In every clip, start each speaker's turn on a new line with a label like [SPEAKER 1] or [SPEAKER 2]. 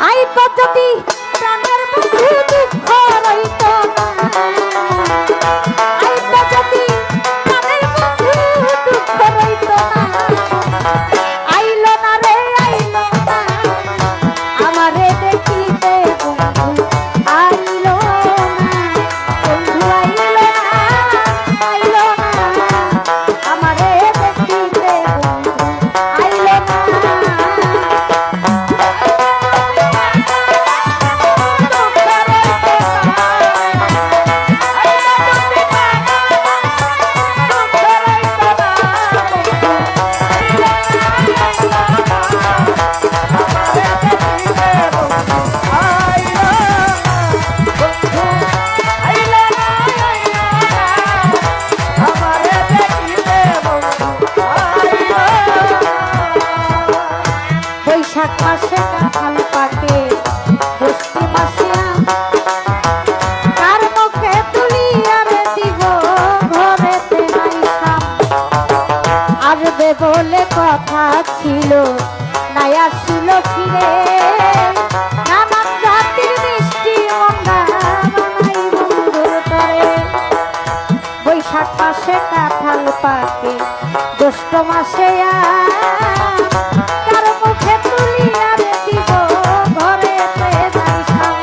[SPEAKER 1] আইতো যদি প্রাণের বন্ধু দুঃখ রইত না, আইতো যদি প্রাণের বন্ধু দুঃখ রইত না, আইলো না রে আইলো না আমারে দেখিতে বন্ধু, আইলো না বন্ধু, আইলো না আইলো না আমারে দেখিতে বন্ধু, আইলো না। বৈশাখ মাসে কাঁঠাল পাকে, জ্যৈষ্ঠ মাসে আম, কার মুখে তুলিয়া রে দিব ঘরেতে নাই সাম। আসবে বলে কথা ছিল নাই আসিল ফিরে, নানান জাতির মিষ্টি মন্দা বানাই বন্ধুর তরে। বৈশাখ মাসে কাঁঠাল পাকে, জ্যৈষ্ঠ মাসে আম, কার মুখে তুলিয়া রে দিব ঘরেতে নাই সাম।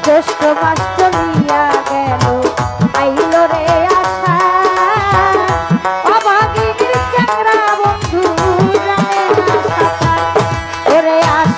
[SPEAKER 1] জ্যৈষ্ঠ মাস চলিয়া গেল আইলো রে আশা, অভাগিনীর চ্যাংড়া বন্ধু জানে না সাথা, ওরে আশা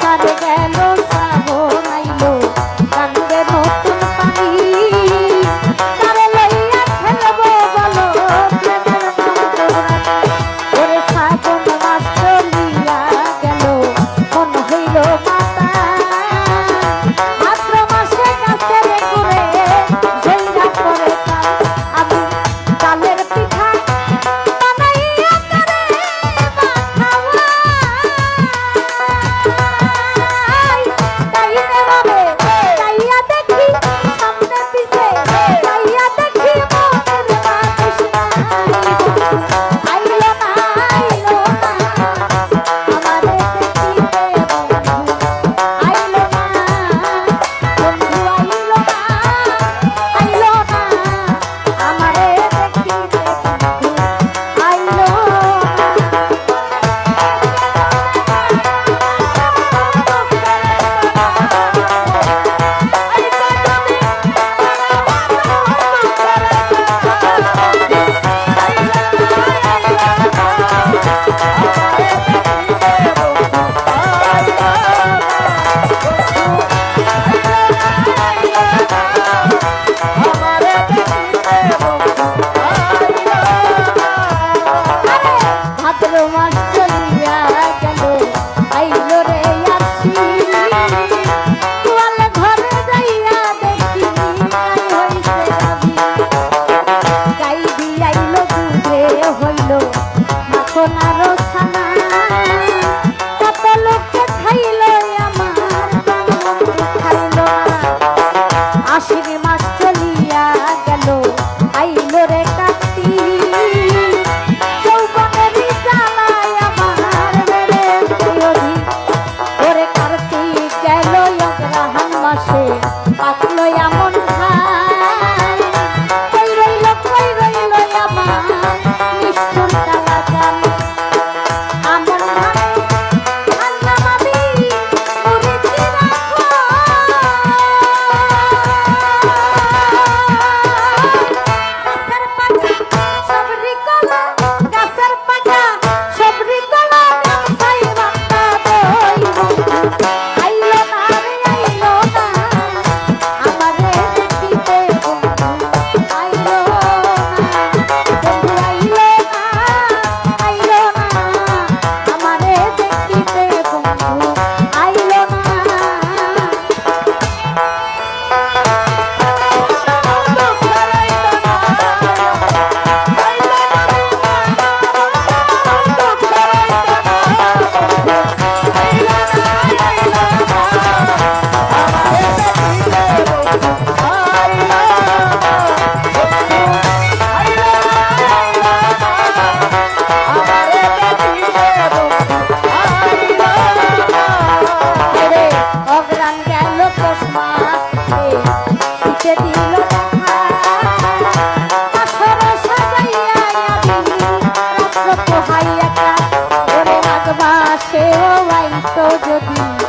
[SPEAKER 1] যদি